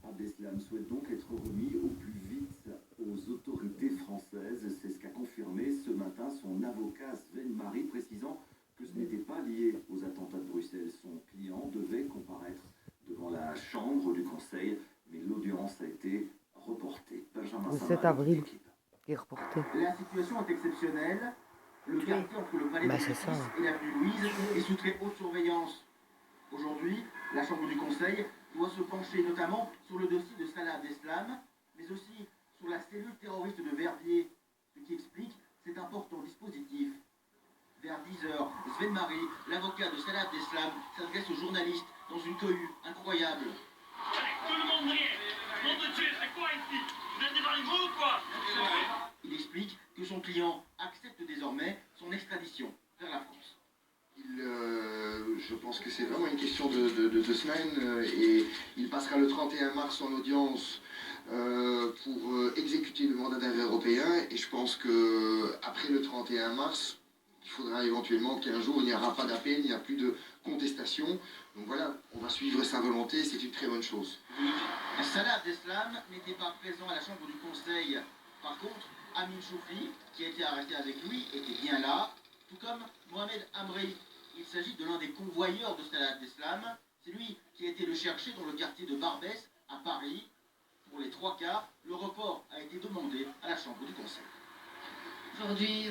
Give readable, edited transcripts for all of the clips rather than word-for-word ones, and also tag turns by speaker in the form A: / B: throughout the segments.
A: Abdeslam souhaite donc être remis au plus vite aux autorités françaises. C'est ce qu'a confirmé ce matin son avocat Sven Marie, précisant que ce n'était pas lié aux attentats de Bruxelles. Son client devait comparaître devant la chambre du Conseil, mais l'audience a été reportée. Benjamin
B: Le
A: Samar,
B: 7 avril qui est reporté.
A: la situation est exceptionnelle. Le quartier entre le palais de justice et l'avenue Louise est sous très haute surveillance. Aujourd'hui, la Chambre du Conseil doit se pencher notamment sur le dossier de Salah Abdeslam, mais aussi sur la cellule terroriste de Verviers, ce qui explique cet important dispositif. Vers 10h, Sven Marie, l'avocat de Salah Abdeslam, s'adresse aux journalistes dans une cohue incroyable.
C: Tout le monde riait. Nom de Dieu, c'est quoi ici? Vous êtes devant une ou quoi?
A: Il explique que son client accepte désormais son extradition vers la France.
D: Je pense que c'est vraiment une question de 2 semaines et il passera le 31 mars en audience pour exécuter le mandat d'arrêt européen et je pense qu'après le 31 mars, il faudra éventuellement qu'un jour il n'y aura pas d'appel, il n'y a plus de contestation. Donc voilà, on va suivre sa volonté, c'est une très bonne chose.
A: Salah Abdeslam n'était pas présent à la Chambre du Conseil. Par contre, Amin Choufri, qui a été arrêté avec lui, était bien là, tout comme Mohamed Amri. Il s'agit de l'un des convoyeurs de Salah Abdeslam. C'est lui qui a été le chercher dans le quartier de Barbès, à Paris. Pour les 3/4, le report a été demandé à la Chambre du Conseil.
E: Aujourd'hui,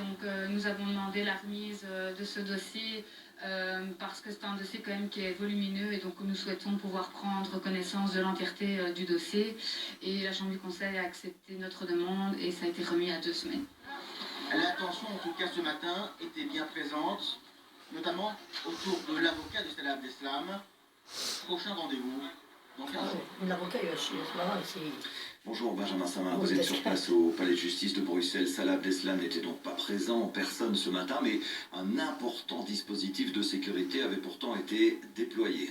E: nous avons demandé la remise de ce dossier parce que c'est un dossier quand même qui est volumineux et donc nous souhaitons pouvoir prendre connaissance de l'entièreté du dossier. Et la Chambre du Conseil a accepté notre demande et ça a été remis à 2 semaines.
A: L'attention, en tout cas ce matin, était bien présente, notamment autour de l'avocat de Salah Abdeslam. Prochain rendez-vous dans 15 jours.
F: L'avocat, il va chier, c'est marrant, c'est...
A: Bonjour Benjamin Samar, vous êtes sur place au Palais de Justice de Bruxelles. Salah Abdeslam n'était donc pas présent en personne ce matin, mais un important dispositif de sécurité avait pourtant été déployé.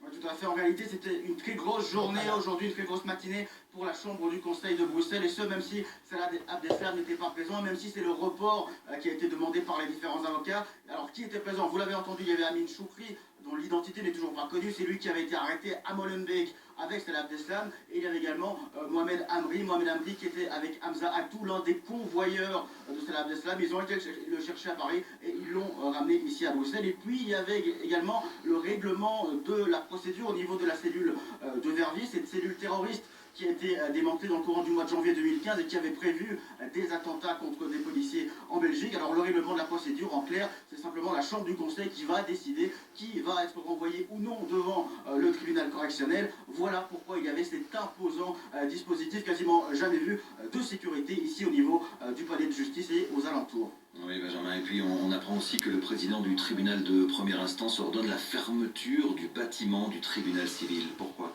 A: Oui, tout à fait. En réalité, c'était une très grosse journée aujourd'hui, une très grosse matinée pour la Chambre du Conseil de Bruxelles. Et ce, même si Salah Abdeslam n'était pas présent, même si c'est le report qui a été demandé par les différents avocats. Alors, qui était présent? Vous l'avez entendu, il y avait Amin Choufri, dont l'identité n'est toujours pas connue. C'est lui qui avait été arrêté à Molenbeek avec Salah Abdeslam. Et il y avait également Mohamed Amri qui était avec Hamza Atou, l'un des convoyeurs de Salah Abdeslam. Ils ont été le chercher à Paris et ils l'ont ramené ici à Bruxelles. Et puis il y avait également le règlement de la procédure au niveau de la cellule de Verviers, cette cellule terroriste qui a été démantelée dans le courant du mois de janvier 2015 et qui avait prévu des attentats contre des policiers en Belgique. Alors le règlement de la procédure, en clair, c'est simplement la Chambre du Conseil qui va décider qui va être renvoyé ou non devant le tribunal correctionnel. Voilà pourquoi il y avait cet imposant dispositif quasiment jamais vu de sécurité ici au niveau du palais de justice et aux alentours. Oui, Benjamin, et puis on apprend aussi que le président du tribunal de première instance ordonne la fermeture du bâtiment du tribunal civil. Pourquoi ?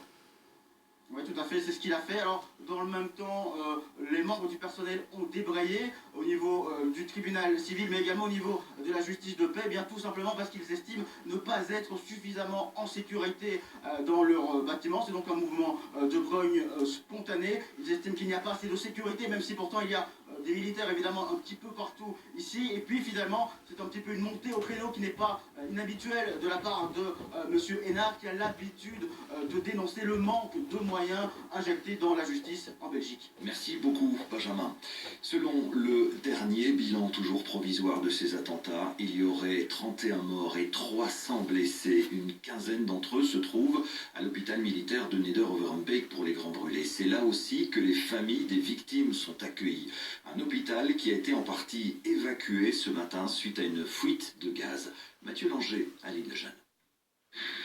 A: Oui, tout à fait, c'est ce qu'il a fait. Alors, dans le même temps, les membres du personnel ont débrayé au niveau du tribunal civil, mais également au niveau de la justice de paix, bien tout simplement parce qu'ils estiment ne pas être suffisamment en sécurité dans leur bâtiment. C'est donc un mouvement de grogne spontané. Ils estiment qu'il n'y a pas assez de sécurité, même si pourtant il y a des militaires évidemment un petit peu partout ici. Et puis finalement, c'est un petit peu une montée au créneau qui n'est pas inhabituelle de la part de Monsieur Hénard, qui a l'habitude de dénoncer le manque de moyens injectés dans la justice en Belgique. Merci beaucoup, Benjamin. Selon le dernier bilan toujours provisoire de ces attentats, il y aurait 31 morts et 300 blessés. Une quinzaine d'entre eux se trouvent à l'hôpital militaire de Neder-Overbeek pour les Grands Brûlés. C'est là aussi que les familles des victimes sont accueillies. Un hôpital qui a été en partie évacué ce matin suite à une fuite de gaz. Mathieu Langer, à l'île de Jeanne.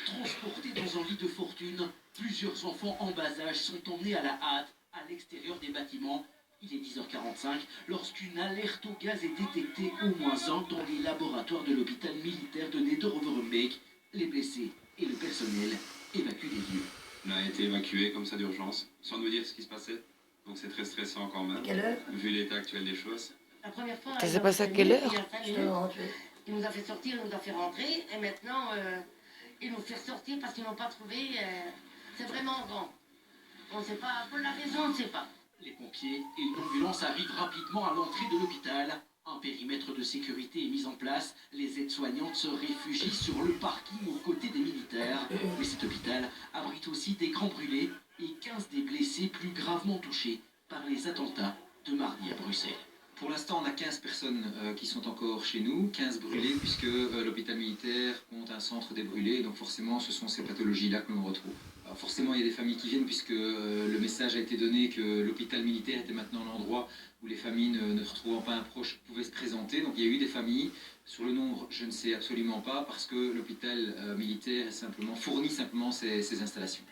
G: Transportés dans un lit de fortune, plusieurs enfants en bas âge sont emmenés à la hâte à l'extérieur des bâtiments. Il est 10h45 lorsqu'une alerte au gaz est détectée au moins un dans les laboratoires de l'hôpital militaire de Neder-Overbeek. Les blessés et le personnel évacuent les lieux.
H: On a été évacué comme ça d'urgence, sans nous dire ce qui se passait. Donc c'est très stressant quand même,
F: Quelle heure?
H: vu l'état actuel des choses.
I: La première fois,
B: Ça s'est passé à quelle heure?
I: Il nous a fait sortir, il nous a fait rentrer, et maintenant, il nous fait sortir parce qu'ils n'ont pas trouvé. C'est vraiment grand. On ne sait pas, pour la raison, on ne sait pas.
G: Les pompiers et une ambulance arrivent rapidement à l'entrée de l'hôpital. Un périmètre de sécurité est mis en place. Les aides-soignantes se réfugient sur le parking aux côtés des militaires. Mais cet hôpital abrite aussi des grands brûlés et 15 des blessés plus gravement touchés par les attentats de mardi à Bruxelles.
J: Pour l'instant, on a 15 personnes qui sont encore chez nous, 15 brûlés, puisque l'hôpital militaire compte un centre des brûlés, donc forcément, ce sont ces pathologies-là que l'on retrouve. Alors forcément, il y a des familles qui viennent, puisque le message a été donné que l'hôpital militaire était maintenant l'endroit où les familles ne retrouvant pas un proche pouvaient se présenter. Donc il y a eu des familles. Sur le nombre, je ne sais absolument pas, parce que l'hôpital militaire fournit simplement ces installations.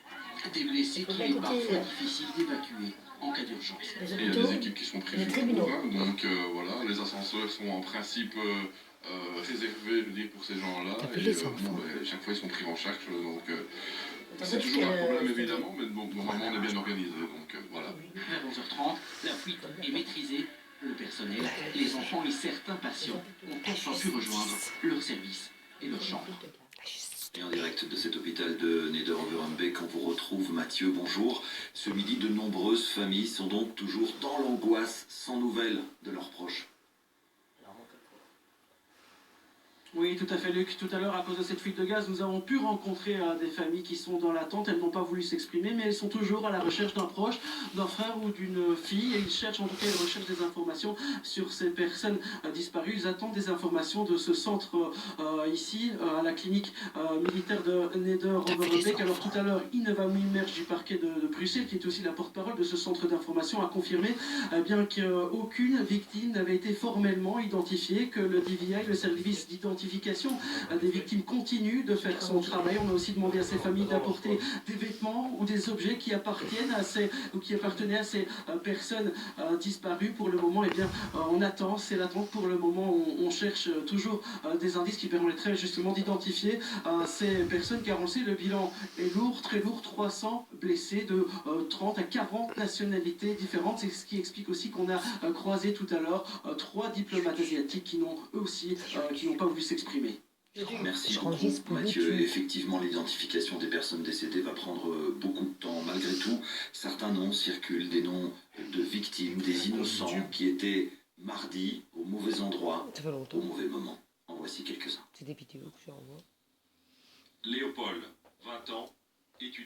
G: Des blessés qu'il est parfois difficile d'évacuer en cas d'urgence.
H: Il y a des équipes qui sont prévues pour, donc voilà, les ascenseurs sont en principe réservés, je veux dire, pour ces gens-là. Et chaque fois ils sont pris en charge, donc c'est toujours un problème évidemment, mais bon, normalement on est bien organisé, donc voilà.
G: Vers 11h30, la fuite est maîtrisée. Le personnel, les enfants et certains patients ont enfin pu rejoindre leur service et leur chambre.
A: Et en direct de cet hôpital de Neder-Overembeek, on vous retrouve Mathieu, bonjour. Ce midi, de nombreuses familles sont donc toujours dans l'angoisse, sans nouvelles de leurs proches.
K: Oui, tout à fait, Luc. Tout à l'heure, à cause de cette fuite de gaz, nous avons pu rencontrer des familles qui sont dans l'attente. Elles n'ont pas voulu s'exprimer, mais elles sont toujours à la recherche d'un proche, d'un frère ou d'une fille. Et ils cherchent, en tout cas, ils recherchent des informations sur ces personnes disparues. Ils attendent des informations de ce centre ici, à la clinique militaire de Neder-Overembeek. Alors tout à l'heure, Ineva Mouimerge du parquet de Bruxelles, qui est aussi la porte-parole de ce centre d'information, a confirmé bien qu'aucune victime n'avait été formellement identifiée, que le DVI, le service d'identification des victimes, continue de faire son travail. On a aussi demandé à ces familles d'apporter des vêtements ou des objets qui appartiennent à qui appartenaient à ces personnes disparues. Pour le moment, eh bien, on attend, c'est l'attente pour le moment. On cherche toujours des indices qui permettraient justement d'identifier ces personnes, car on le sait, le bilan est lourd, très lourd, 300 blessés de 30 à 40 nationalités différentes. C'est ce qui explique aussi qu'on a croisé tout à l'heure 3 diplomates asiatiques qui n'ont eux aussi qui n'ont pas voulu s'exprimer.
A: Merci beaucoup Mathieu. Effectivement, l'identification des personnes décédées va prendre beaucoup de temps. Malgré tout, certains noms circulent, des noms de victimes, des innocents qui étaient mardi au mauvais endroit, au mauvais moment. En voici quelques-uns.
B: C'est des vidéos que j'envoie.
H: Léopold, 20 ans, étudiant.